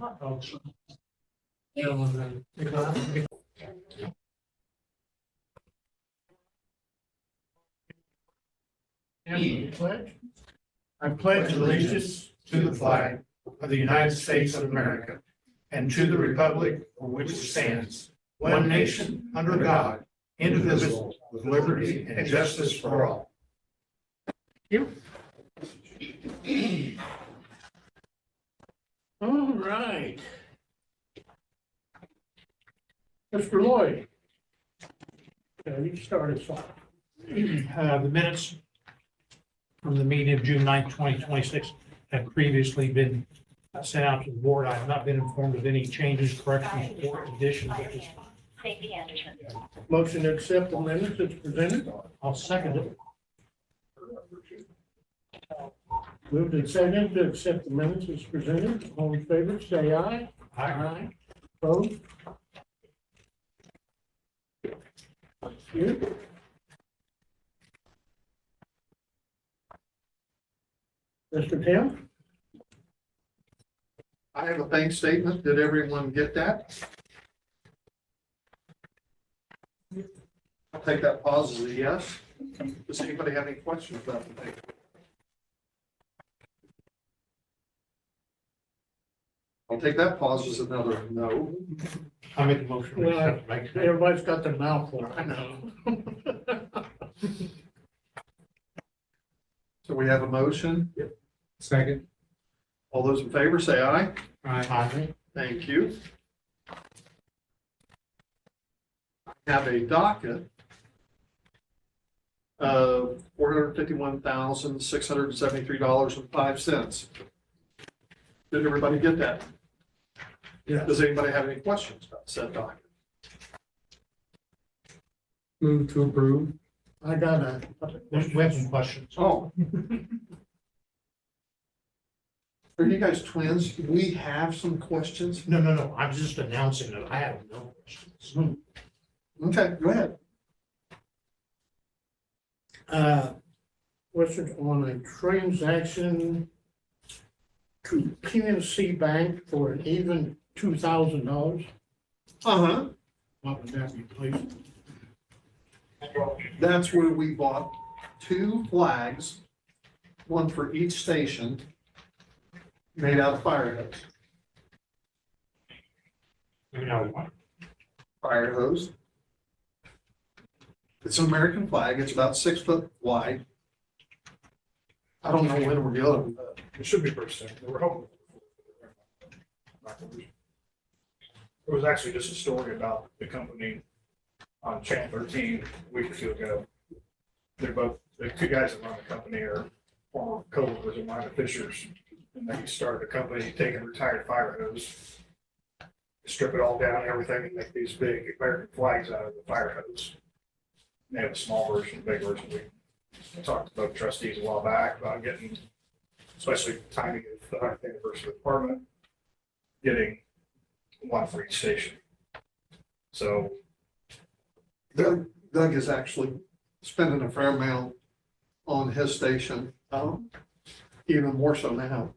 I pledge allegiance to the flag of the United States of America and to the republic for which it stands, one nation, under God, indivisible, with liberty and justice for all. Thank you. All right. Mr. Lloyd. You start us off. The minutes from the meeting of June 9th, 2026 have previously been sent out to the board. I have not been informed of any changes, corrections, or additions at this time. Motion to accept the minutes as presented. I'll second it. Moved and seconded to accept the minutes as presented. All in favor, say aye. Aye. Opposed? Thank you. Mr. Tim? I have a bank statement. Did everyone get that? I'll take that pause as a yes. Does anybody have any questions about the bank? I'll take that pause as another no. I make the motion. to Well, accept the bank statement. everybody's got their mouth full, I know. So we have a motion. Second. All those in favor say aye. Aye. Thank you. I have a docket of $451,673.05. Did everybody get that? Yeah. Does anybody have any questions about said docket? Move to approve. I got a. We have some questions. Oh. Are you guys twins? Do we have some questions? No. I'm just announcing that I have no questions. Okay, go ahead. Question on a transaction to PNC Bank for an even $2,000. Uh-huh. What would that be, please? That's where we bought 2 flags, one for each station, made out of fire hose. Fire hose. It's an American flag. It's about 6 foot wide. I don't know when we're dealing with that. It should be pretty soon. We're hoping. It was actually just a story about the company on Channel 13 a week or 2 ago. They're both, the 2 guys that run the company are former co-workers of mine at Fisher's. And they started a company taking retired fire hose, strip it all down, everything, and make these big American flags out of the fire hose. They have a small version, a big version. We talked to both trustees a while back about getting, especially timing of the 100th anniversary of the department, getting one for each station. So Doug is actually spending a fair amount on his station, even more so now.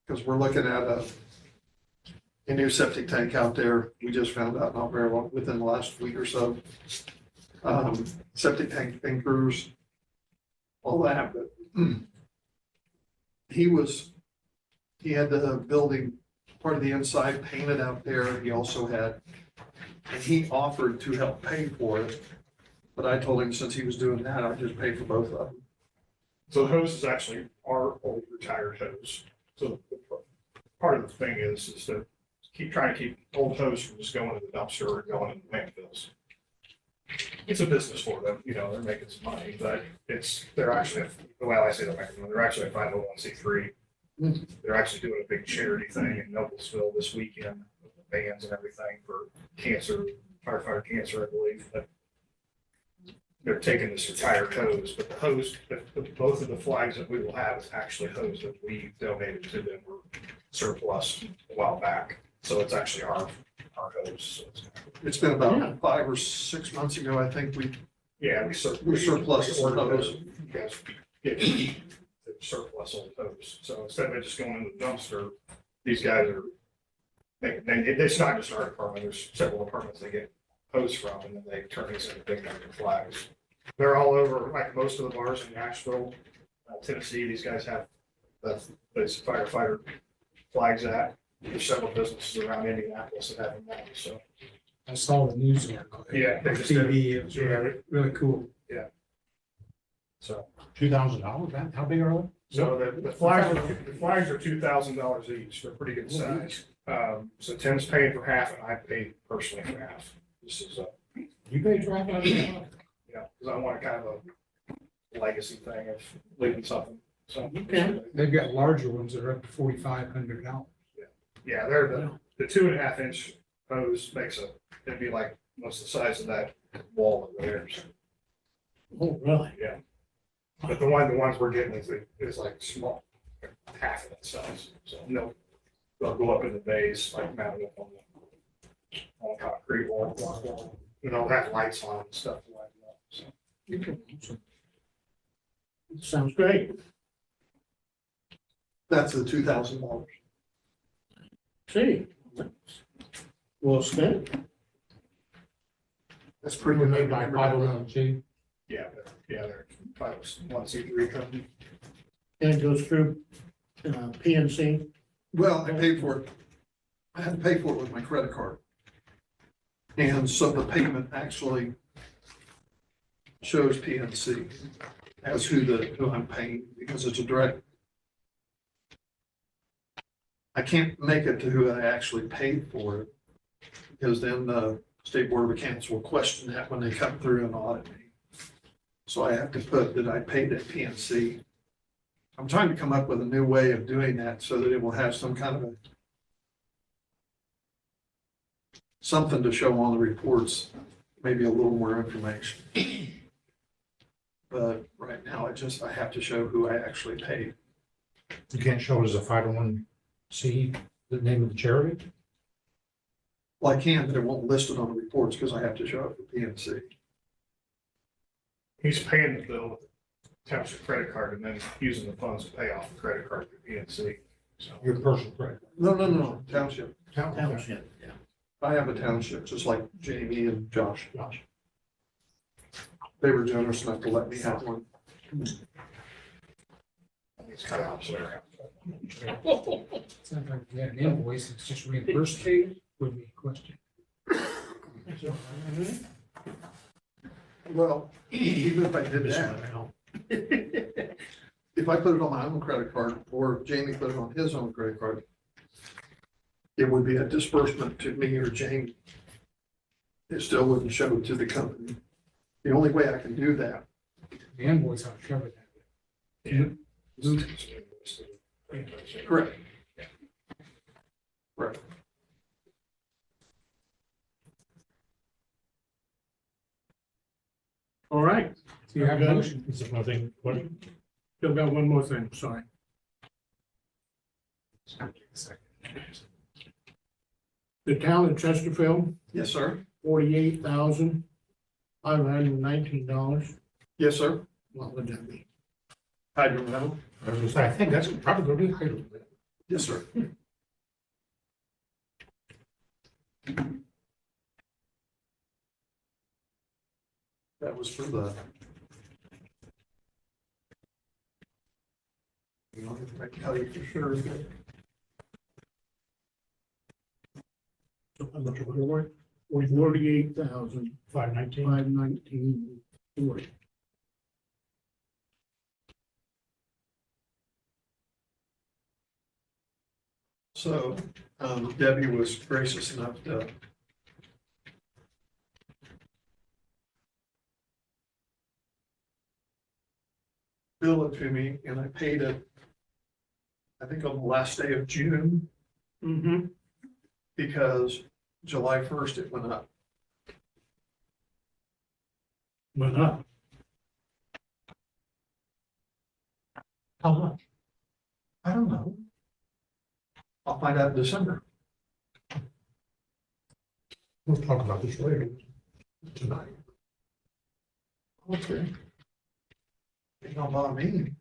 Because we're looking at a new septic tank out there. We just found out not very long, within the last week or so. Septic tank thinkers, all that, but he had the building, part of the inside painted out there. He also had, and he offered to help pay for it. But I told him since he was doing that, I'd just pay for both of them. So the hose is actually our old retired hose. So part of the thing is to trying to keep old hose from just going to the dumpster or going into landfills. It's a business for them, they're making some money, but they're actually, well, I say they're making money, they're actually a 501c3. They're actually doing a big charity thing in Noblesville this weekend, with the bands and everything for cancer, firefighter cancer, I believe. But they're taking this retired hose, but the hose, both of the flags that we will have is actually hose that we donated to them, were surplus a while back. So it's actually our hose. So It's been about 5 or 6 months ago, I think we surplus some hose. You guys get the surplus old hose. So instead of it just going in the dumpster, these guys are it's not just our department, there's several departments they get hose from, and then they turn these into big American flags. They're all over, like most of the bars in Nashville, Tennessee, these guys have the firefighter flags at. There's several businesses around Indianapolis that have them now, so. I saw the news article. Yeah, they On just did. TV, it was Yeah. really cool. So, $2,000, how big are they? so the flags are $2,000 each, they're pretty good size. So Tim's paying for half and I paid personally for half. This is You pay track on it? yeah, because I want kind of a legacy thing of leaving something, so. Okay. They've got larger ones that are up to $4,500. Yeah, they're the 2.5 inch hose makes it'd be like most of the size of that wall over there. So, Oh, really? yeah. But the ones we're getting is like small, like half of that size. So no, they'll go up in the base, like mounted up on concrete wall. You know, have lights on and stuff like that. So Sounds great. That's the $2,000. See. Well spent. That's pretty Were good. made by 501c. they're 501c3 company. And it goes through PNC. Well, I paid for it. I had to pay for it with my credit card. And so the payment actually shows PNC as who I'm paying because it's a direct. I can't make it to who I actually paid for it because then the State Board of Accounts will question that when they come through and audit me. So I have to put that I paid at PNC. I'm trying to come up with a new way of doing that so that it will have some kind of something to show on the reports, maybe a little more information. But right now, I have to show who I actually paid. You can't show it as a 501c, the name of the charity? Well, I can, but it won't list it on the reports because I have to show it for PNC. He's paying the bill with the township credit card and then using the funds to pay off the credit card to PNC. So, Your personal credit. No, township. Township, yeah. I have a township, just like Jamie and Josh. Gosh. They were generous enough to let me have one. it's kind of there. Sounds like we had an invoice, it's just reimbursement would be a question. Well, even if I did that, if I put it on my own credit card or Jamie put it on his own credit card, it would be a disbursement to me or Jamie. It still wouldn't show to the company. The only way I can do that, The invoice ought to cover that. Yeah. correct. Right. All right. Do you have a Good. motion? Is there nothing, what, Still got one more thing, sorry. The town of Chesterfield, Yes, sir. $48,519. Yes, sir. What would that be? I don't know. I was gonna say, I think that's probably gonna be higher than that. Yes, sir. That was for the. You know, I can tell you for sure. So how much of it? 48,519. 519. So Debbie was gracious enough to bill it to me, and I paid it, I think on the last day of June, Mm-hmm. because July 1st it went up. Went up. How much? I don't know. I'll find out in December. We'll talk about this later tonight. Okay. It don't bother me.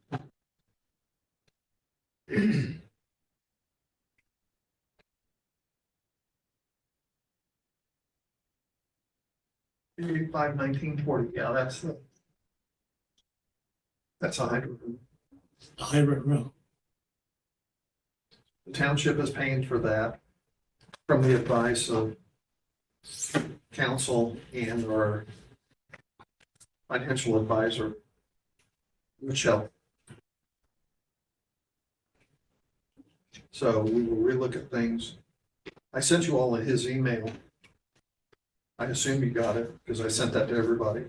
85, 1940, yeah, that's a hydrant. Hydrant road. The township is paying for that from the advice of council and our financial advisor, Michelle. So we will relook at things. I sent you all his email. I assume you got it because I sent that to everybody.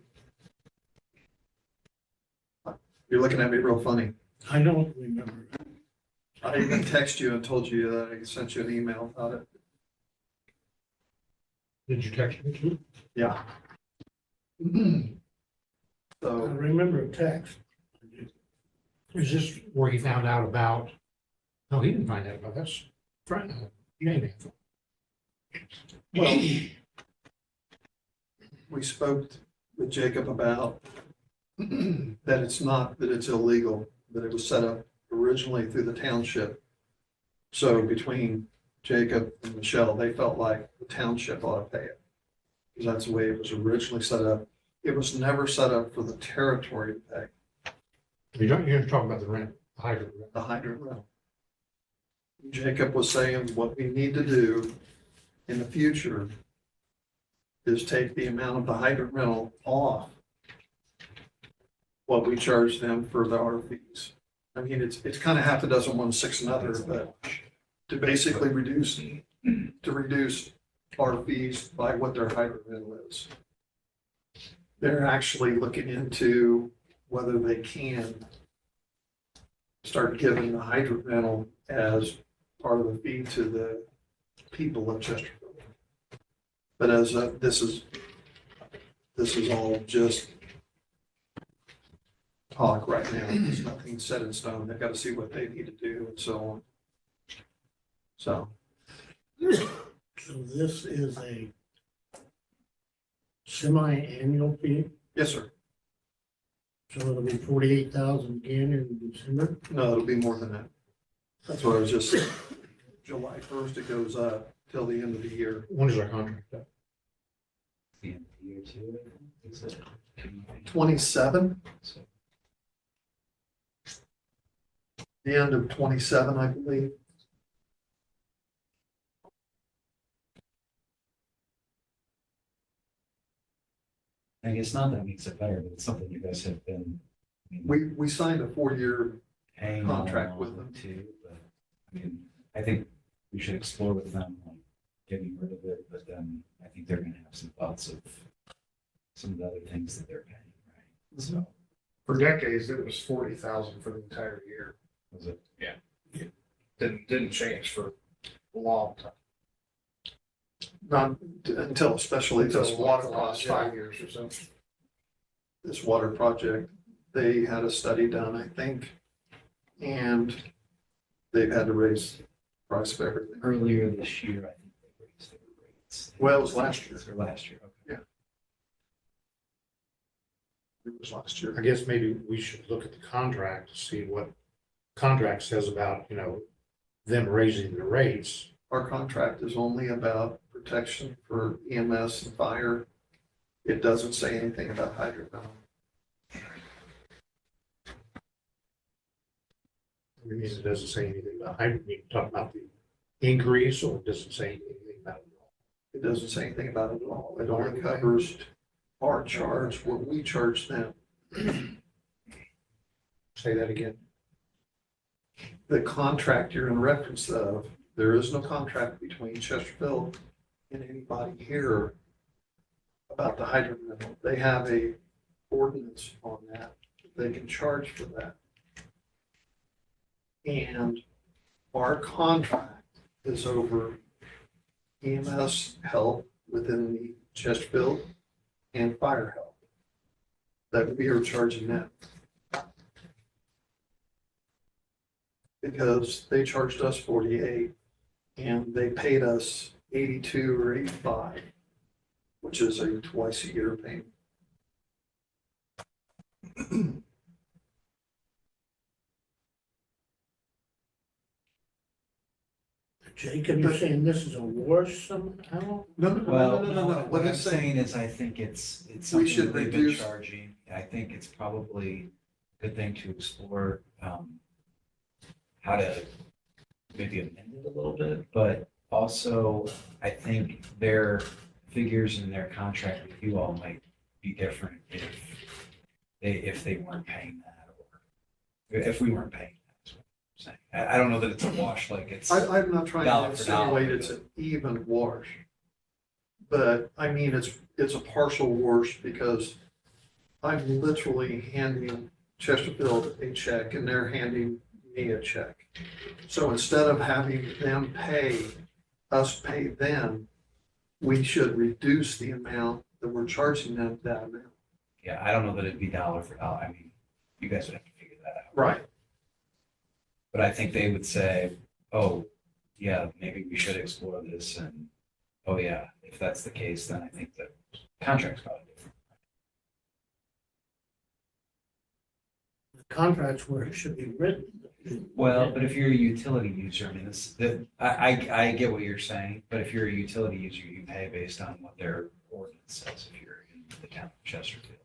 You're looking at me real funny. I don't remember. I even texted you and told you that I sent you an email about it. Did you text me too? Yeah. I So, remember a text. Is this where he found out about? No, he didn't find out about this. Friend, you ain't info. well, we spoke with Jacob about that it's not, that it's illegal, that it was set up originally through the township. So between Jacob and Michelle, they felt like the township ought to pay it. Because that's the way it was originally set up. It was never set up for the territory to pay You're talking about the rent, the hydrant rent. the hydrant rental. Jacob was saying what we need to do in the future is take the amount of the hydrant rental off what we charge them for the R fees. I mean, it's kind of half a dozen, 1 6 another, but to basically reduce our fees by what their hydrant rental is. They're actually looking into whether they can start giving the hydrant rental as part of the fee to the people of Chesterfield. But as this is all just talk right now. There's nothing set in stone. They've got to see what they need to do and so on. So, So this is a semi-annual fee, yes, sir. so it'll be 48,000 again in December. No, it'll be more than that. That's what I was just saying. July 1st, it goes up till the end of the year. When is our contract up? The end of the year too, I think. Is it? 27, So, the end of 27, I believe. I guess not that makes it better, but it's something you guys have been. I mean, We signed a 4-year, paying contract on with them. too, but I mean, I think we should explore with them, like getting rid of it, but then I think they're gonna have some thoughts of some of the other things that they're paying, right? So, For decades, it was 40,000 for the entire year. was it? Didn't change for a long time. not until especially this Until water the last 5 project. years or so. This water project, they had a study done, I think, and they've had to raise the price of everything. Earlier this year, I think they raised their rates. Well, it was last year. Or last year, okay. It was last year. I guess maybe we should look at the contract to see what contract says about, them raising the rates. Our contract is only about protection for EMS and fire. It doesn't say anything about hydrant rental. I mean, it doesn't say anything about hydrant, we can talk about the increase, or it doesn't say anything about it at all. It doesn't say anything about it at all. It only covers our charge, what we charge them. Say that again. The contract you're in reference of, there is no contract between Chesterfield and anybody here about the hydrant rental. They have a ordinance on that. They can charge for that. And our contract is over EMS help within the Chesterfield and fire help that we are charging them. Because they charged us 48 and they paid us 82 or 85, which is a twice a year payment. Jacob, you're saying this is a wash somehow? Well, No. what I'm saying is I think it's We something should that they've been reduce- charging. I think it's probably a good thing to explore, how to maybe amend it a little bit, but also I think their figures in their contract with you all might be different if they weren't paying that, or if we weren't paying that, is what I'm saying. I don't know that it's a wash, like it's. I'm not trying to Dollar for dollar, insinuate it's an even wash. But I mean, it's a partial wash because I'm literally handing Chesterfield a check and they're handing me a check. So instead of having them pay, us pay them, we should reduce the amount that we're charging them that amount. Yeah, I don't know that it'd be dollar for dollar. I mean, you guys would have to figure that out. Right. But I think they would say, oh, yeah, maybe we should explore this, and, oh, yeah, if that's the case, then I think the contract's probably different. The contract's where it should be written. Well, but if you're a utility user, I mean, I get what you're saying, but if you're a utility user, you pay based on what their ordinance says if you're in the town of Chesterfield.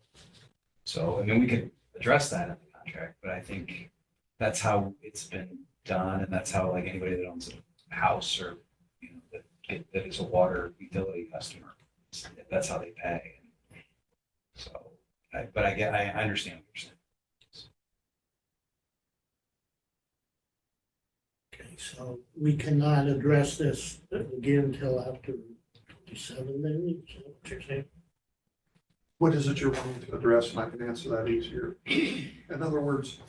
So, I mean, we could address that in the contract, but I think that's how it's been done, and that's how, like, anybody that owns a house or, you know, that is a water utility customer, that's how they pay. So, but I understand what you're saying. Okay, so we cannot address this again until after 27 then, is that what you're saying? What is it you're wanting to address? And I can answer that easier. In other words,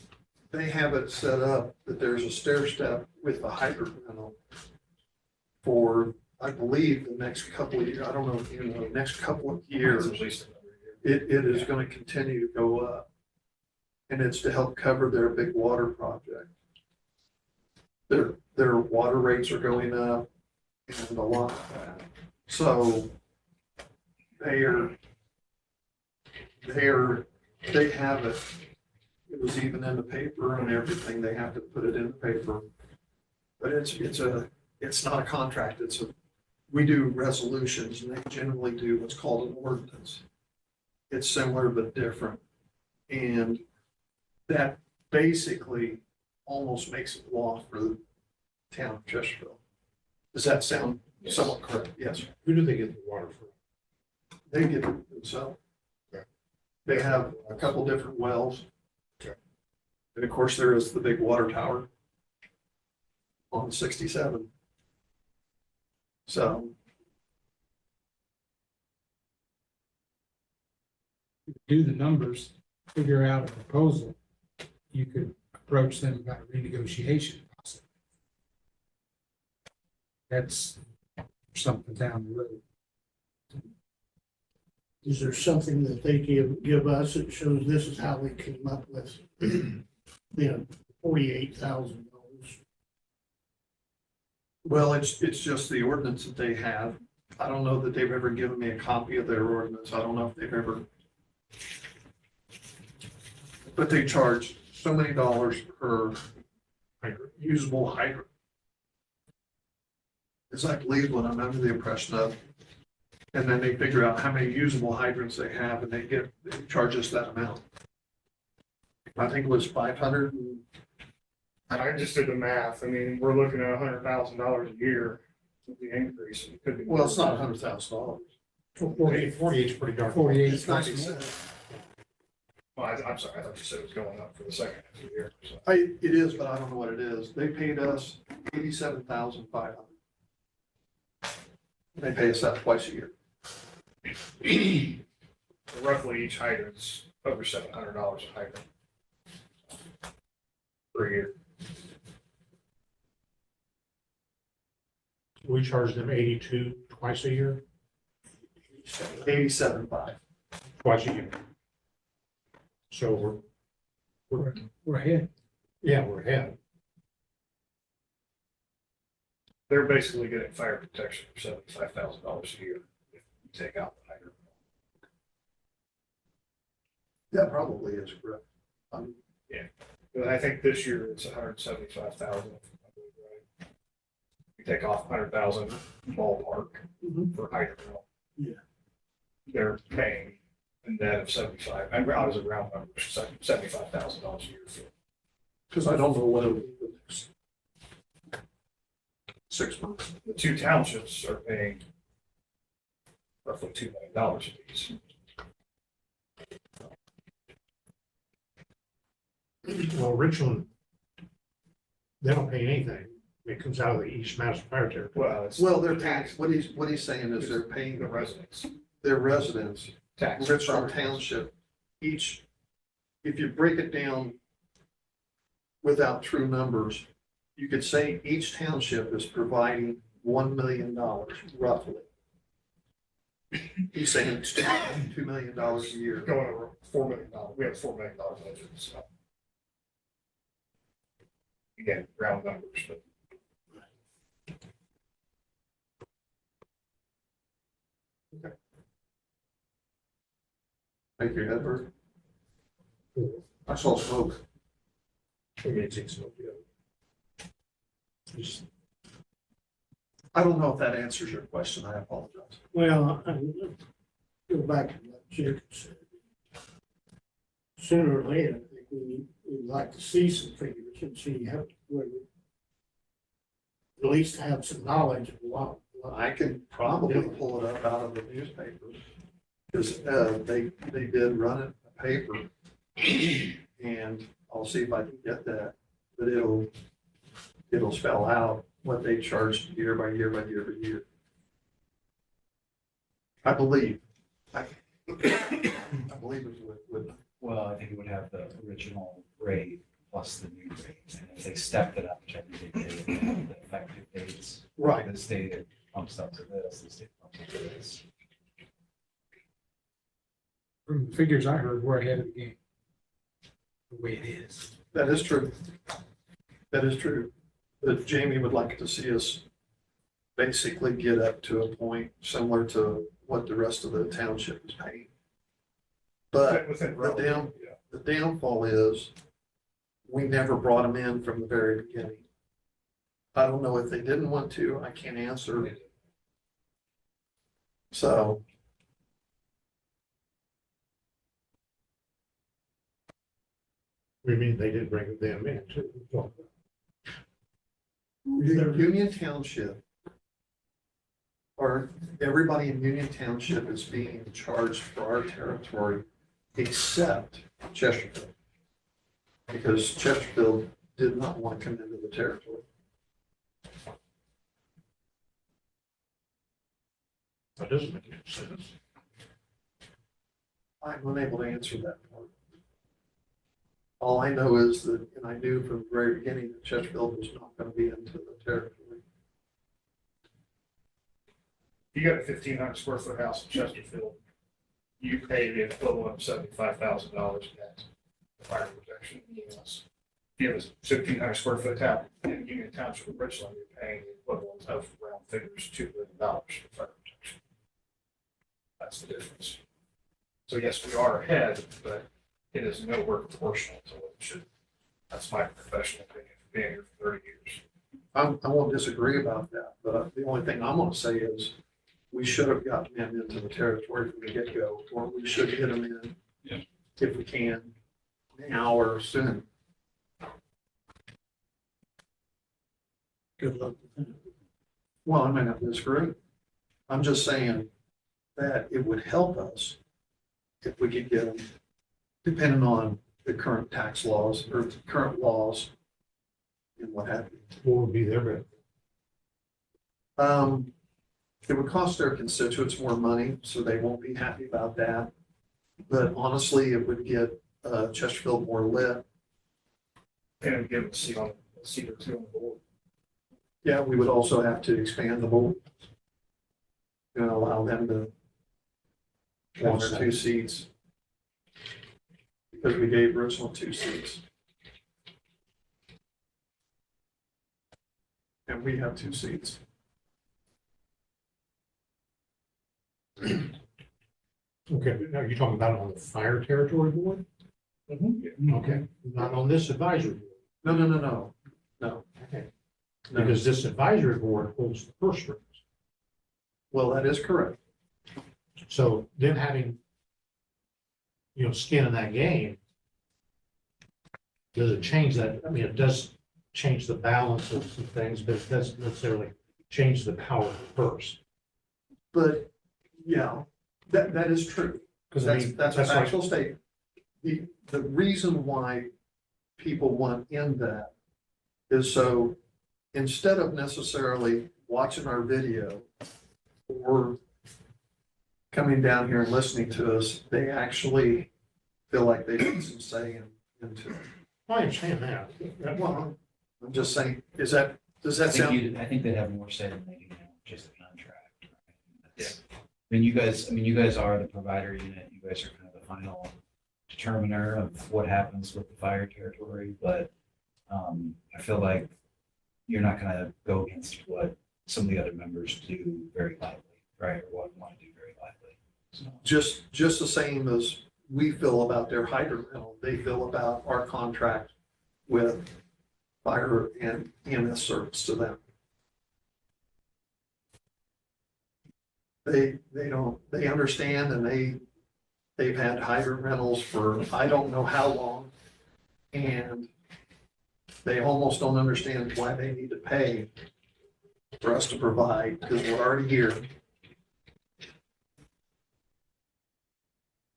they have it set up that there's a stair step with the hydrant rental for, I believe, the next couple of years. I don't know if you know, next couple of years. At least another year. It is going to continue to go up. And it's to help cover their big water project. Their water rates are going up and a lot of that. So they have it. It was even in the paper and everything. They have to put it in the paper. But it's not a contract. We do resolutions and they generally do what's called an ordinance. It's similar but different. And that basically almost makes it law for the town of Chesterfield. Does that sound Yes. somewhat correct? Yes. Who do they get the water from? They get it themselves. Okay. They have a couple different wells. Okay. And of course, there is the big water tower on 67. So, Do the numbers, figure out a proposal. You could approach them about a renegotiation process. That's something down the road. Is there something that they give us that shows this is how we came up with, $48,000? well, it's just the ordinance that they have. I don't know that they've ever given me a copy of their ordinance. I don't know if they've ever. But they charge so many dollars per usable hydrant. Is I believe what I'm under the impression of. And then they figure out how many usable hydrants they have and they charge us that amount. I think it was 500. I just did the math. I mean, we're looking at $100,000 a year with the increase. It could be. Well, it's not $100,000. 48 is pretty darn. 48 It's 97. Well, I'm sorry, I thought you said it was going up for the second half of the year. So. It is, but I don't know what it is. They paid us $87,500. They pay us that twice a year. Roughly each hydrant's over $700 a hydrant per year. We charge them 82 twice a year, 87.5. twice a year. So We're ahead. we're ahead. They're basically getting fire protection for $75,000 a year if you take out the hydrant. That probably is correct. But I think this year it's 175,000. Right? you take off 100,000 ballpark Mhm. for hydro. Yeah. They're paying a net of 75, I was around numbers, $75,000 a year for Because I don't know what it'll be the next 6 months. the two townships are paying roughly $2 million apiece. Well, Richland, they don't pay anything. It comes out of the East Madison Fire Territory. Well, it's Well, they're tax, what he's saying is they're paying the residents their residents, tax. Richland Township, each, if you break it down without true numbers, you could say each township is providing $1 million roughly. He's saying it's $2 million a year. Going over $4 million, we have $4 million budget, so. Again, round numbers, but Thank you, Edward. I saw smoke. Just- I don't know if that answers your question. I apologize. Well, go back to what Jacob said. Sooner or later, I think we'd like to see some figures and see how, where we at least have some knowledge of what. I can probably pull it up out of the newspaper. Because they did run it in the paper. And I'll see if I can get that, but it'll spell out what they charged year by year by year by year. I believe it would. Well, I think it would have the original rate plus the new rate, and if they stepped it up, which I think they did, they have the effective dates. Right. The state bumps up to this, the state bumps up to this. From the figures I heard, we're ahead of the game. The way it is. That is true. That is true. But Jamie would like to see us basically get up to a point similar to what the rest of the township is paying. But within. the downfall is we never brought them in from the very beginning. I don't know if they didn't want to, I can't answer. So. We mean they did bring them in too. Union Township, or everybody in Union Township is being charged for our territory except Chesterfield. Because Chesterfield did not want to come into the territory. That doesn't make any sense. I'm unable to answer that part. All I know is that, and I knew from the very beginning that Chesterfield was not going to be into the territory. You got a 1,500 square foot house in Chesterfield, you pay the equivalent of $75,000 net fire protection EMS. If you have a 1,500 square foot town in Union Township of Richland, you're paying the equivalent of round figures $2 million for fire protection. That's the difference. So yes, we are ahead, but it is nowhere proportional to what it should. That's my professional opinion for being here for 30 years. I won't disagree about that, but the only thing I'm going to say is we should have gotten them into the territory from the get-go, or we should get them in if we can, now or soon. Good luck with that. Well, I may not disagree. I'm just saying that it would help us if we could get them, depending on the current tax laws or the current laws and what have you. What would be their benefit? It would cost their constituents more money, so they won't be happy about that. But honestly, it would get Chesterfield more lit. And give a seat or two on the board. Yeah, we would also have to expand the board. And allow them to 1 or 2 seats. Because we gave Richland 2 seats. And we have 2 seats. Okay, but now you're talking about on the fire territory board? Okay, not on this advisory board. No. Okay. No. because this advisory board holds the purse strings. Well, that is correct. So them having, skin in that game, does it change that? I mean, it does change the balance of some things, but it doesn't necessarily change the power of the purse. But, yeah, that is true. Because I That's, mean, that's a like- factual statement. The reason why people want in that is so instead of necessarily watching our video or coming down here and listening to us, they actually feel like they get some say into it. I understand that. Well, I'm just saying, does that I think they'd have more say than they do now, just the contract. Right? That's- you guys are the provider unit. You guys are kind of the final determiner of what happens with the fire territory, but I feel like you're not gonna go against what some of the other members do very lightly, right? Or what want to do very lightly. So, just the same as we feel about their hydrant rental, they feel about our contract with fire and EMS service to them. They understand and they've had hydrant rentals for I don't know how long. And they almost don't understand why they need to pay for us to provide, because we're already here.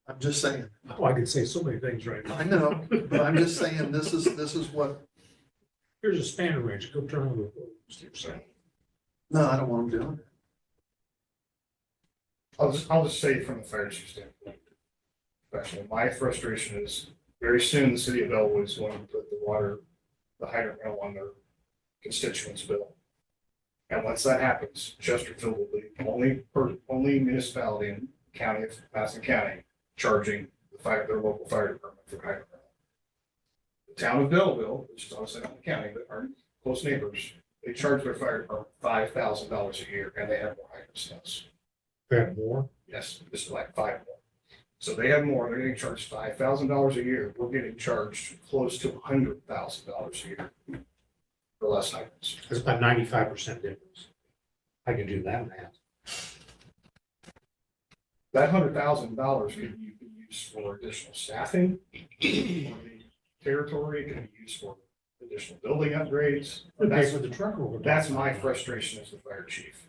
I'm just saying, Oh, I could say so many things right now. I know, but I'm just saying, this is what, Here's a spanner wrench, go turn on the wheel. no, I don't want them doing it. I'll just say from the fire chief standpoint. Especially, my frustration is very soon the city of Bellwood is going to put the hydrant rental on their constituents' bill. And once that happens, Chesterfield will be the only municipality in the county of Madison County charging their local fire department for hydrant rental. The town of Belleville, which is obviously not in the county, but are close neighbors, they charge their fire department $5,000 a year, and they have more hydrants than us. Grab more. Yes, just like 5 more. So they have more, they're getting charged $5,000 a year, we're getting charged close to $100,000 a year for less hydrants. That's about 95% difference. I can do that math. That $100,000 could be used for additional staffing for the territory, it could be used for additional building upgrades. That's what the trucker will. That's my frustration as the fire chief.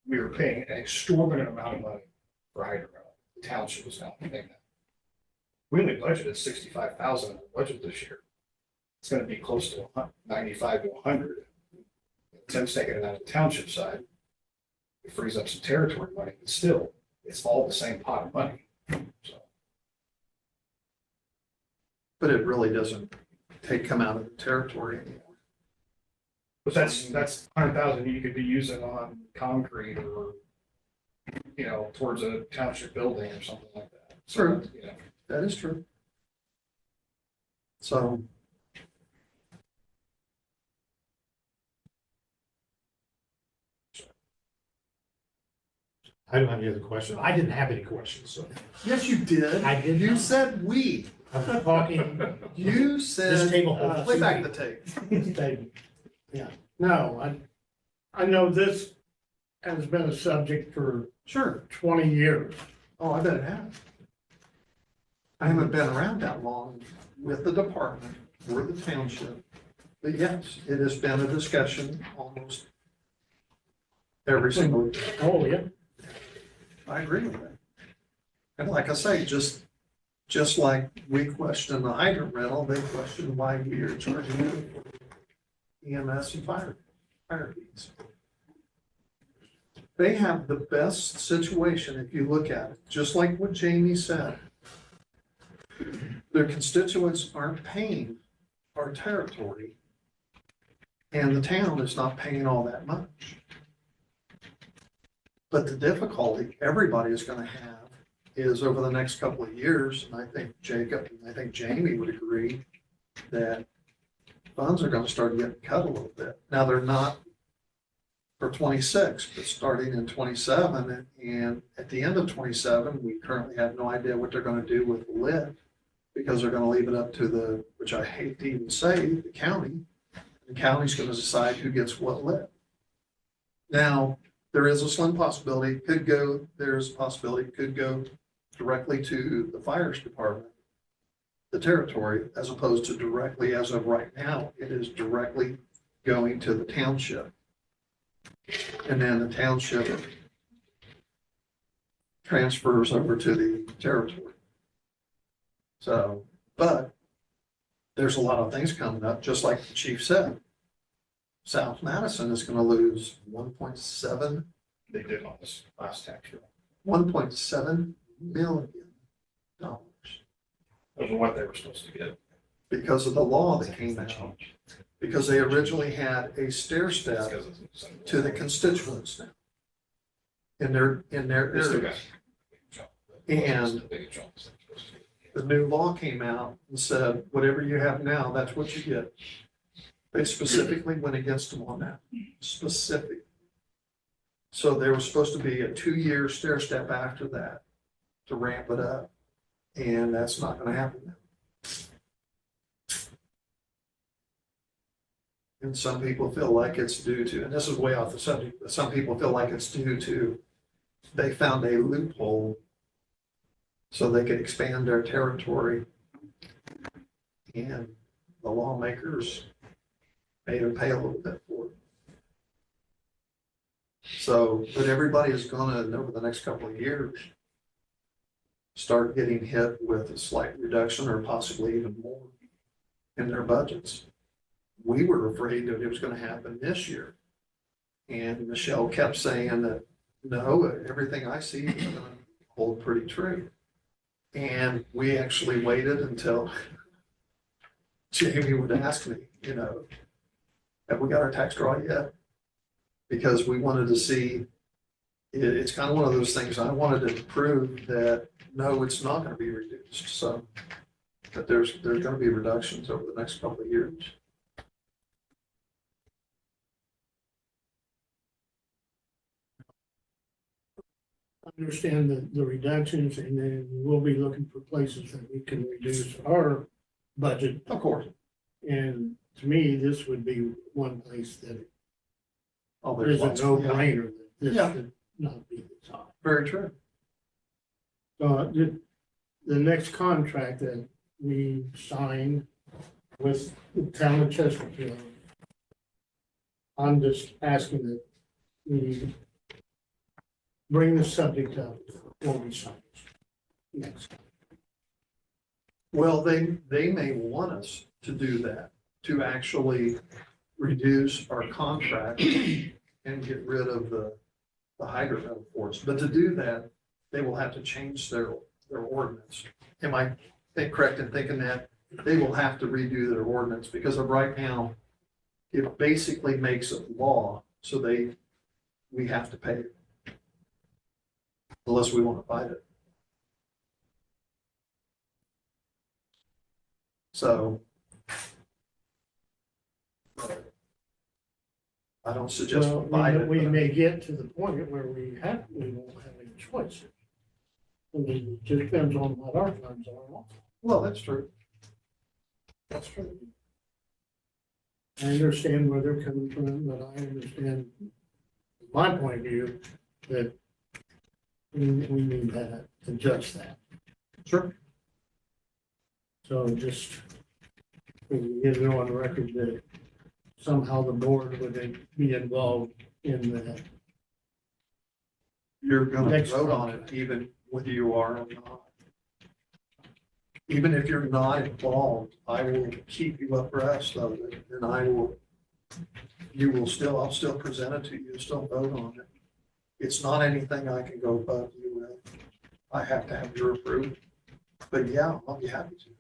We were paying an exorbitant amount of money for hydrant rental. The township was not paying that. We only budgeted $65,000 in the budget this year. It's gonna be close to 95 to 100. Tim's taking it out of the township side. It frees up some territory money, but still, it's all the same pot of money. So, But it really doesn't come out of the territory anymore. but that's 100,000 you could be using on concrete or, towards a township building or something like that. So, True. you know, That is true. So. I don't have any other questions. I didn't have any questions, so Yes, you did. I did You not. said we. I was talking. You This said, table holds. play back the tape. Yeah, no, I know this has been a subject for Sure. 20 years. Oh, I bet it has. I haven't been around that long with the department or the township. But yes, it has been a discussion almost every single year. Oh, yeah. I agree with that. And like I say, just like we question the hydrant rental, they question why we are charging them for EMS and fire fees. They have the best situation if you look at it, just like what Jamie said. Their constituents aren't paying our territory, and the town is not paying all that much. But the difficulty everybody is going to have is over the next couple of years, and I think Jacob and I think Jamie would agree that funds are going to start getting cut a little bit. Now, they're not for 26, but starting in 27 and at the end of 27, we currently have no idea what they're going to do with the lid because they're going to leave it up to which I hate to even say, the county The county's gonna decide who gets what lit. Now, there is a slim possibility, there's a possibility, it could go directly to the fires department, the territory, as opposed to directly, as of right now, it is directly going to the township. And then the township transfers over to the territory. So, but there's a lot of things coming up, just like the chief said. South Madison is gonna lose 1.7 They did on this last tax year. $1.7 million Over what they were supposed to get. because of the law that came out. Because they originally had a stair step to the constituents now. In their They still area. got- And the new law came out and said, whatever you have now, that's what you get. They specifically went against them on that, specific. So there was supposed to be a 2-year stair step after that to ramp it up. And that's not gonna happen now. And some people feel like it's due to, and this is way off the subject, but some people feel like it's due to, they found a loophole so they could expand their territory. And the lawmakers made them pay a little bit for it. So, but everybody is gonna, over the next couple of years, start getting hit with a slight reduction or possibly even more in their budgets. We were afraid that it was gonna happen this year. And Michelle kept saying that, no, everything I see is gonna hold pretty true. And we actually waited until Jamie would ask me, have we got our tax draw yet? Because we wanted to see, it's kind of one of those things, I wanted to prove that, no, it's not gonna be reduced, so. But there's gonna be reductions over the next couple of years. Understand the reductions, and then we'll be looking for places that we can reduce our budget. Of course. And to me, this would be one place that Oh, there's is a lots. no-brainer that this Yeah. should not be the top. Very true. The next contract that we signed with the town of Chesterfield, I'm just asking that we bring the subject up before we sign it. Next. Well, they may want us to do that, to actually reduce our contract and get rid of the hydrant force. But to do that, they will have to change their ordinance. Am I correct in thinking that? They will have to redo their ordinance because of right now, it basically makes it law, so we have to pay it. Unless we want to fight it. So I don't suggest Well, we fight it. we but- may get to the point where we won't have any choice. I mean, it just depends on what our funds are. Well, that's true. That's true. I understand where they're coming from, but I understand my point of view that we need to adjust that. Sure. So just, we can get it on record that somehow the board would be involved in that. You're gonna Next vote on it, contract. even whether you are or not. Even if you're not involved, I will keep you abreast of it, and I'll still present it to you, still vote on it. It's not anything I can go above you with. I have to have your approval. But yeah, I'll be happy to.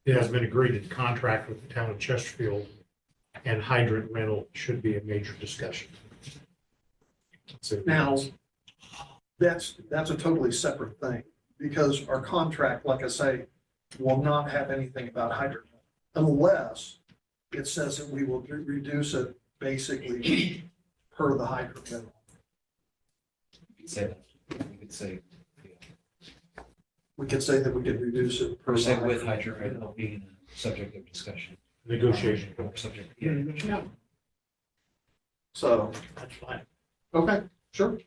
It has been agreed that the contract with the town of Chesterfield and hydrant rental should be a major discussion. So- Now, that's a totally separate thing, because our contract, like I say, will not have anything about hydrant unless it says that we will reduce it basically per the hydrant bill. You could say that. You could say, We could say that we could reduce it per or the say with hydrant. hydrant rental being a subject of discussion. Negotiation, Subject. Yeah. So, that's fine. okay, sure.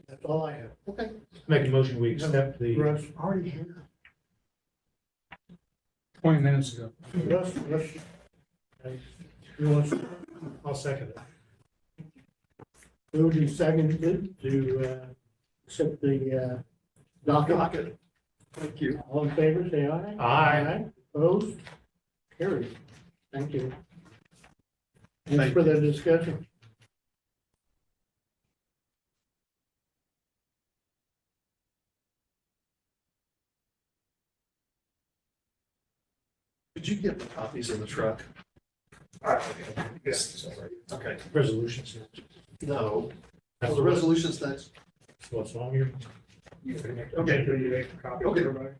That's all I have. Okay. Make a motion, we accept the, Russ, Already here. 20 minutes ago. Russ, you want, I'll second it. moved and seconded to, accept the, docket. Docket. Thank you. All in favor, say aye. Aye. Opposed? Carried. Thank you. Thanks Thank for the discussion. Did you get the copies in the truck? Yes. Okay. Resolutions. No. That's Oh, the resolutions next. what's on here. Okay, so you make a copy of Okay. everybody?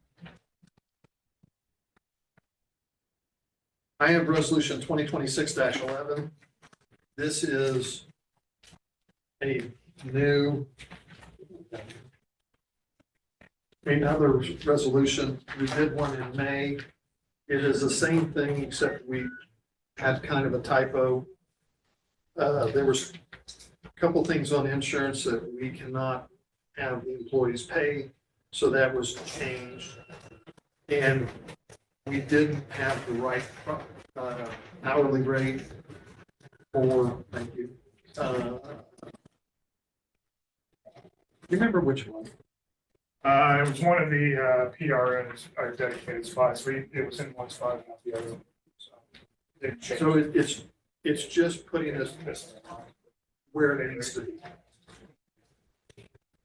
I have resolution 2026-11. This is a new, another resolution. We did one in May. It is the same thing, except we had kind of a typo. There was a couple things on insurance that we cannot have the employees pay, so that was changed. And we didn't have the right hourly rate for, thank you. Remember which one? It was one of the PRNs, our dedicated spots. It was in one spot, not the other. So didn't change. So it's just putting us This- where it needs to be.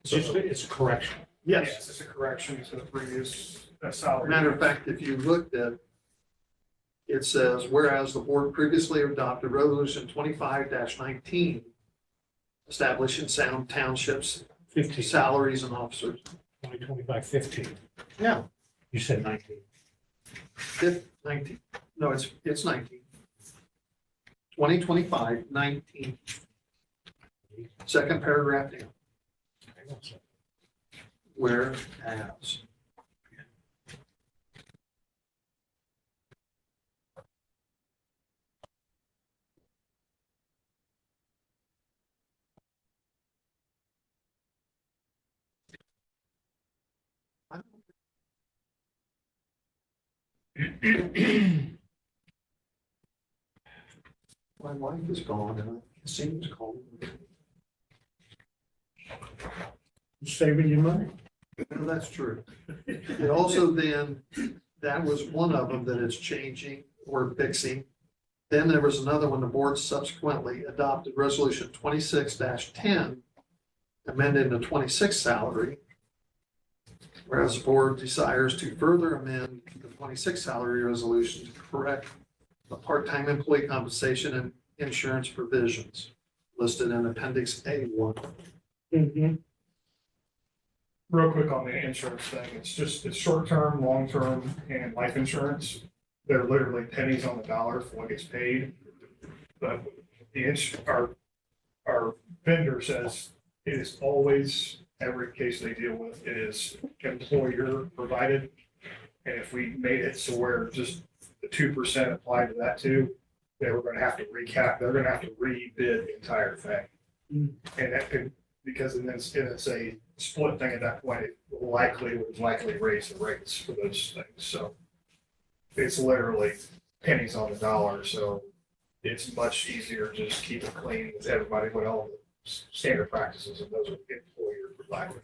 It's a correction. Yes, it's a correction to the previous salary. Matter of fact, if you looked at, it says, whereas the board previously adopted resolution 25-19, establishing sound townships, 15, salaries and officers. 2025, 15. Yeah. You said 19. 19, no, it's 19. 2025, 19. Second paragraph down, Hang on a second. whereas. My wife is gone and it seems cold. Saving you money. No, that's true. It also then, that was one of them that it's changing or fixing. Then there was another one, the board subsequently adopted resolution 26-10, amending the 26 salary. Whereas the board desires to further amend the 26 salary resolution to correct the part-time employee compensation and insurance provisions listed in appendix A1. Mm-hmm. Real quick on the insurance thing, it's short-term, long-term, and life insurance. They're literally pennies on the dollar for what gets paid. But our vendor says it is always, every case they deal with, it is employer provided. And if we made it so where just the 2% applied to that too, they were gonna have to they're gonna have to rebid the entire thing. And that could, because then it's a split thing at that point, it would likely raise the rates for those things, so. It's literally pennies on the dollar, so it's much easier to just keep it clean with everybody, with all the standard practices, and those are employer provided.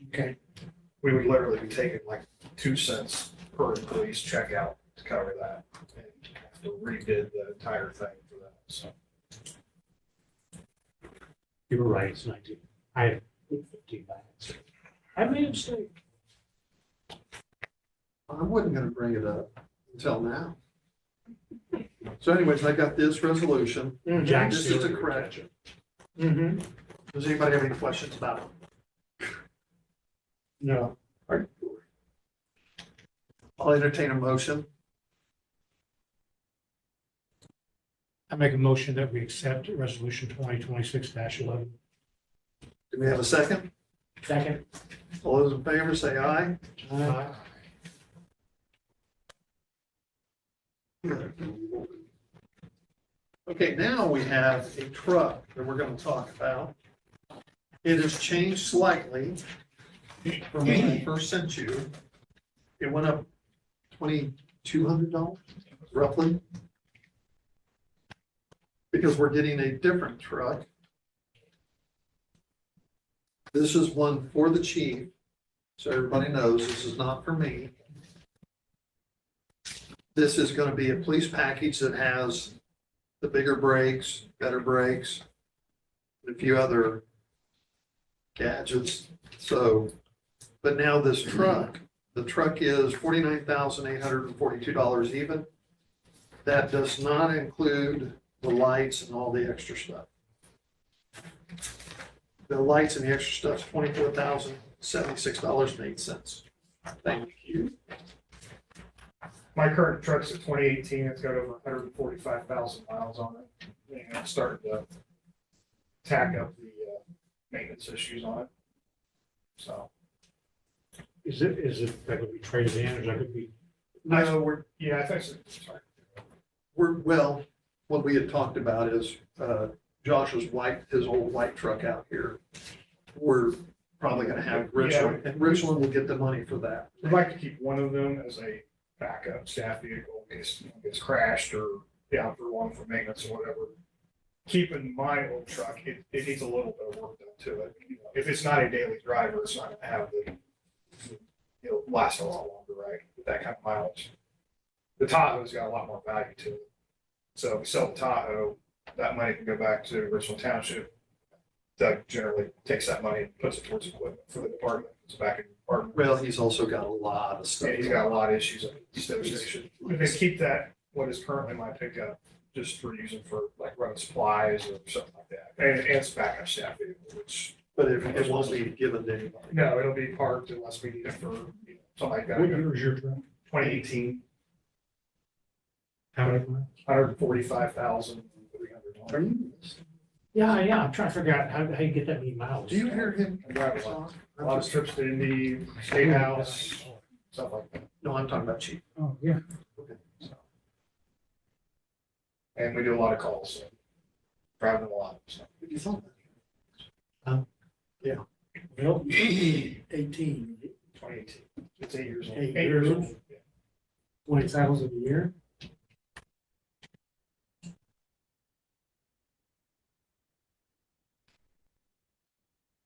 Okay. We would literally be taking like 2 cents per employee's checkout to cover that, and have to rebid the entire thing for that, so. You were right, it's 19. I had put 15 back. I made a mistake. I wasn't gonna bring it up until now. So anyways, I got this resolution. Jack This is a Stewart. correction. Mm-hmm. Does anybody have any questions about it? No. I'll entertain a motion. I make a motion that we accept resolution 2026-11. Do we have a second? Second. All those in favor say aye. Okay, now we have a truck that we're gonna talk about. It has changed slightly from when I first sent you. It went up $2,200 roughly. Because we're getting a different truck. This is one for the chief, so everybody knows this is not for me. This is gonna be a police package that has the bigger brakes, better brakes, a few other gadgets. So, but now this truck, the truck is $49,842 even. That does not include the lights and all the extra stuff. The lights and the extra stuff's $24,076.08. Thank you. My current truck's a 2018. It's got over 145,000 miles on it. And I'm starting to tack up the maintenance issues on it. So, Is it, that could be traded in, or that could be? No, yeah, I think so. Sorry. well, what we had talked about is, Josh's his old white truck out here. We're probably gonna have Richland, and Richland will get the money for that. We'd like to keep one of them as a backup staff vehicle in case it gets crashed or down for one for maintenance or whatever. Keeping my old truck, it needs a little bit of work done to it. You know, if it's not a daily driver, it's not gonna have it'll last a lot longer, right? With that kind of mileage. The Tahoe's got a lot more value to it. So if we sell the Tahoe, that money can go back to Richland Township. Doug generally takes that money and puts it towards equipment for the department. It's back in the department. Well, he's also got a lot of stuff. Yeah, he's got a lot of issues at the station. If they keep that, what is currently my pickup, just for using for like running supplies or something like that. And it's backup staff vehicle, which, But it won't be given to anybody. no, it'll be parked unless we need it for, something like that. What year is your truck? 2018, How many miles? 145,300. Yeah, I'm trying to figure out how you get that many miles. Do you hear him? I drive a lot. A lot of trips to the state house, stuff like that. No, I'm talking about chief. Oh, yeah. So. And we do a lot of calls, so driving a lot. So. You thought Well, 18, 2018. It's 8 years old. 8 8 years years old. old. Yeah. 20,000 a year.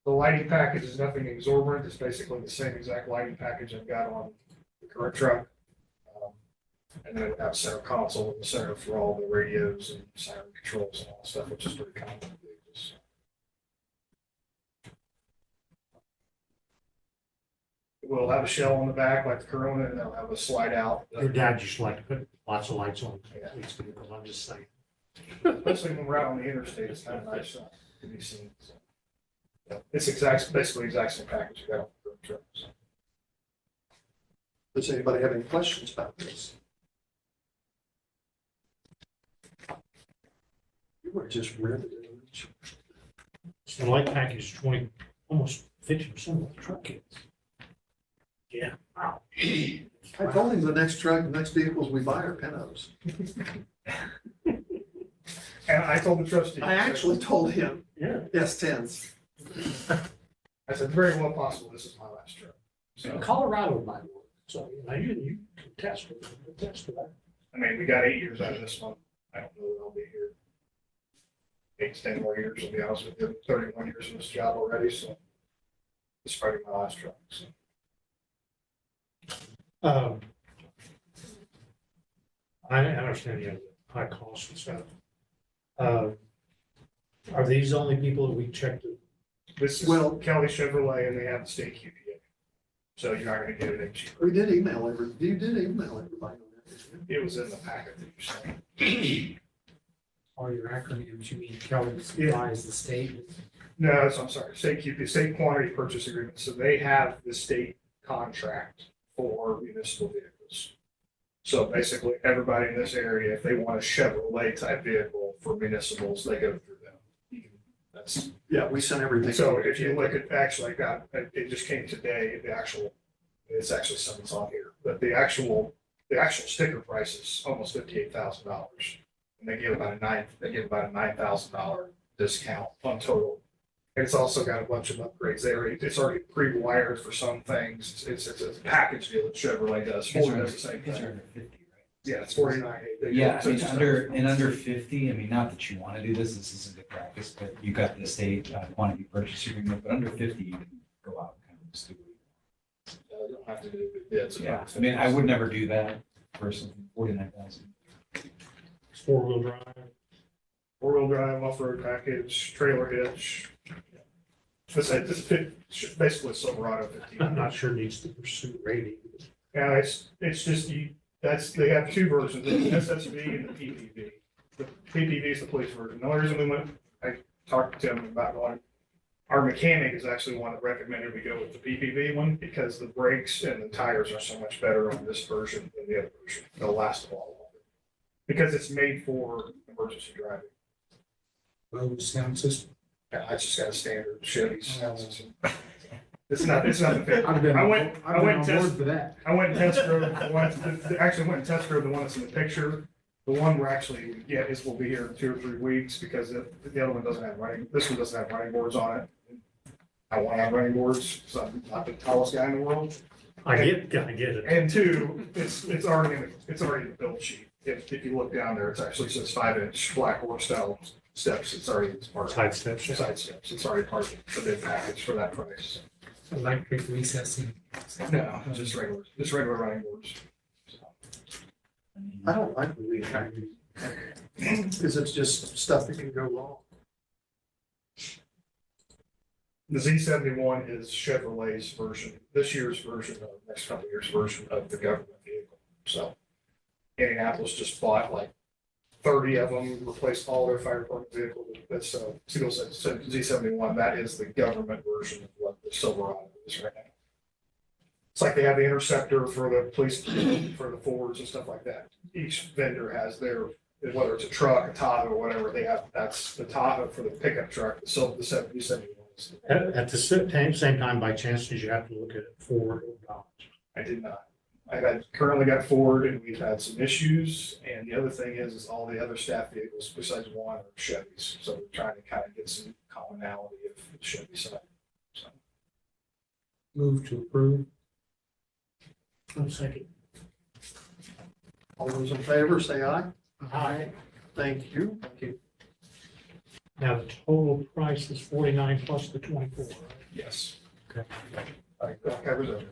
The lighting package is nothing exorbitant. It's basically the same exact lighting package I've got on the current truck. And then it have a center console in the center for all the radios and siren controls and all that stuff, which is pretty common in vehicles. We'll have a shell on the back like the Corona, and they'll have a slide out. Your dad used to like to put lots of lights on Yeah. these vehicles, I'm just saying. Especially when we're out on the interstate, it's kind of nice to be seen. So, yeah, it's basically exact same package you got on the current truck. So. Does anybody have any questions about this? You were just riveted. weren't you? So the light package is 20, almost 50% of what the truck is. Yeah. Wow. I told him the next vehicles we buy are Pintos. And I told the trustee. I actually told him Yeah. S10s. I said, very well possible this is my last truck. So So, Colorado might work. So you can test it. Test that. I mean, we got 8 years out of this one. I don't know that I'll be here 8 to 10 more years, to be honest with you. 31 years in this job already, so it's probably my last truck. So. I understand you have the high costs and stuff. Are these the only people that we checked? This is Well- Kelly Chevrolet, and they have the state QPA. So you're not gonna get it any cheaper. We did email everybody. You did email everybody on that. didn't you? It was in the packet that you sent. All your acronyms, you mean Kelly Yeah. supplies the state? No, so I'm sorry, state QPA, state quantity purchase agreement. So they have the state contract for municipal vehicles. So basically, everybody in this area, if they want a Chevrolet type vehicle for municipals, they go through them. this. Yeah, we sent everything. So if you look at, actually, it just came today, it's actually something's on here, but the actual sticker price is almost $58,000. And they give about a $9,000 discount on total. It's also got a bunch of upgrades there. It's already pre-wired for some things. It's a package deal that Chevrolet does. Ford does the same These are thing. under 50, right? Yeah, it's 49. Yeah, I So mean, it's just under 50, I mean, not that you want to do this isn't good practice, but you got the state quantity purchase agreement, but under 50, you can go out and kind of just do it. You don't have to do bids. Yeah, I mean, I would never do that for something 49,000. It's four-wheel drive. Four-wheel drive, off-road package, trailer hitch. It's basically Silverado 15. I'm not sure it needs to pursue rating. Yeah, it's just they have two versions, the SSV and the PPV. The PPV is the police version. The only reason I talked to him about going, our mechanic is actually one that recommended we go with the PPV one because the brakes and the tires are so much better on this version than the other version. They'll last a lot longer. Because it's made for emergency driving. Low sound system. Yeah, I just got a standard Chevy sound system. It's nothing fancy. I've been, I went I've been and on tested. board for that. I went and test drove the one, actually went and test drove the one that's in the picture. The one we're actually get is will be here in 2 or 3 weeks because the other one doesn't have this one doesn't have running boards on it. I want to have running boards, so I'm not the tallest guy in the world. I get it. And two, it's already in the build sheet. If you look down there, it's actually says 5-inch black horse style steps. It's part of Side steps, yeah. side steps. It's already part of the bid package for that price. Electric recessing. No, just regular running boards. I don't like the lead package. Because it's just stuff that can go wrong. The Z71 is Chevrolet's version, this year's version of, next couple of years' version of the government vehicle. So Indianapolis just bought like 30 of them, replaced all their fire department vehicles. That's Z71. That is the government version of what the Silverado is right now. It's like they have the Interceptor for the police, for the Fords and stuff like that. Each vendor has their, whether it's a truck, a Tahoe, or whatever, they have, that's the Tahoe for the pickup truck, the Z71. At the same time, by chance, did you have to look at Ford or Dodge? I did not. I've currently got Ford and we've had some issues. And the other thing is all the other staff vehicles besides one are Chevys. So we're trying to kind of get some commonality of the Chevy side. So Move to approve. One second. All those in favor, say aye. Aye. Thank you. Thank you. Now, the total price is 49 plus the 24, right? yes. Okay. I think that covers it.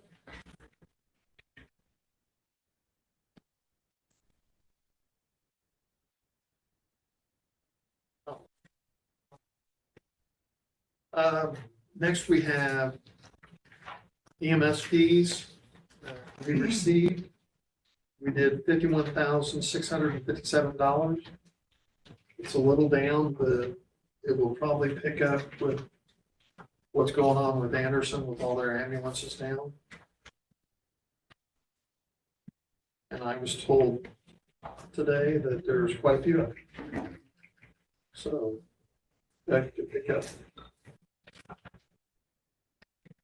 Next, we have EMS fees we received. We did $51,657. It's a little down, but it will probably pick up with what's going on with Anderson with all their ambulances down. And I was told today that there's quite a few of them. So that could pick up.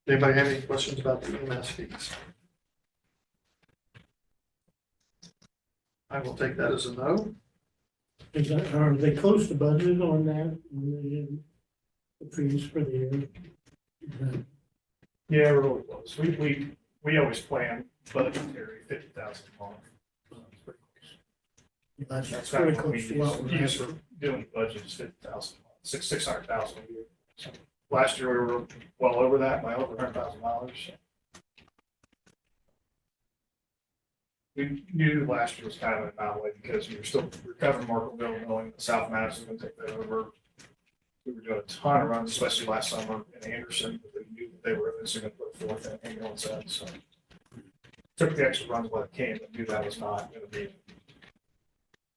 Anybody have any questions about the EMS fees? I will take that as a no. Are they close to budget on that? When they did the fees for the year? Yeah, we're really close. We always plan budgetary 50,000 a month. That's That's very kind of what we close to what we're use for doing budget is 50,000, 600,000 a year. So last year we were well over that by over $100,000. We knew last year was kind of an anomaly because we were still recovering Markville, knowing that South Madison was going to take that over. We were doing a ton of runs, especially last summer in Anderson, but they knew that they were eventually going to put forth an ambulance in. So took the extra runs while it came, but knew that was not going to be a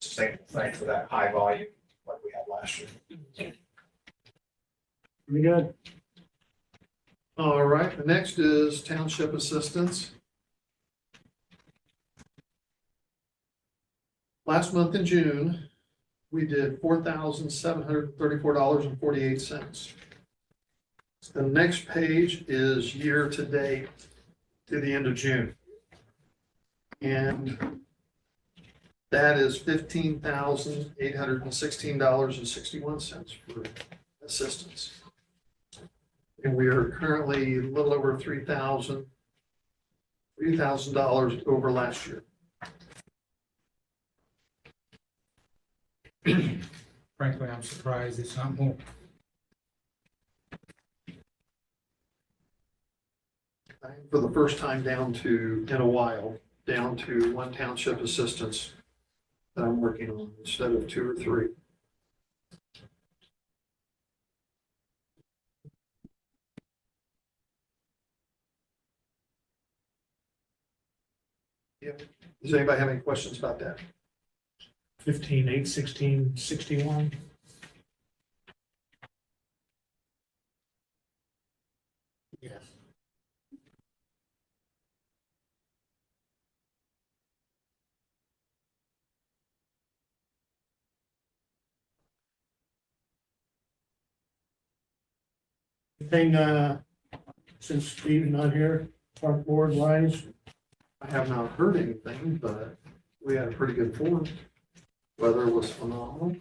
sustainable thing for that high volume like we had last year. We good? All right, the next is township assistance. Last month in June, we did $4,734.48. The next page is year to date to the end of June. And that is $15,816.61 for assistance. And we are currently a little over $3,000 over last year. Frankly, I'm surprised it's not more. For the first time in a while, down to one township assistance that I'm working on instead of 2 or 3. Does anybody have any questions about that? 15,816.61. Yes. Anything, since Steve's not here, park board wise? I have not heard anything, but we had a pretty good Fourth. Weather was phenomenal.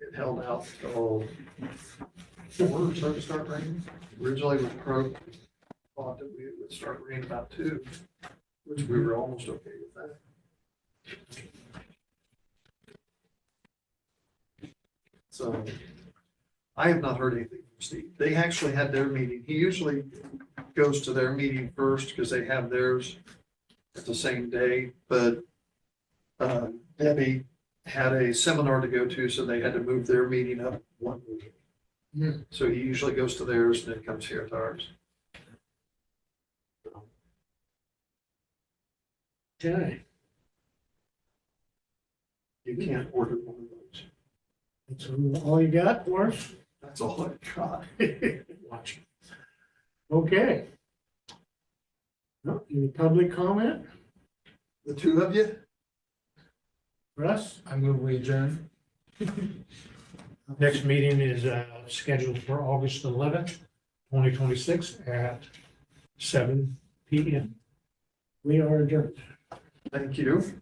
It held out till 4, so it started raining. Originally with Crow, thought that we would start raining about 2, which we were almost okay with that. So I have not heard anything from Steve. They actually had their meeting. He usually goes to their meeting first because they have theirs at the same day, but Debbie had a seminar to go to, so they had to move their meeting up one week. Hmm. So he usually goes to theirs and then comes here to ours. Okay, You can't order one of those. that's all you got for us? That's all I got. Watch. Okay. No, any public comment? The 2 of you? Russ? I move we adjourn. Next meeting is scheduled for August 11th, 2026 at 7 p.m. We are adjourned. Thank you.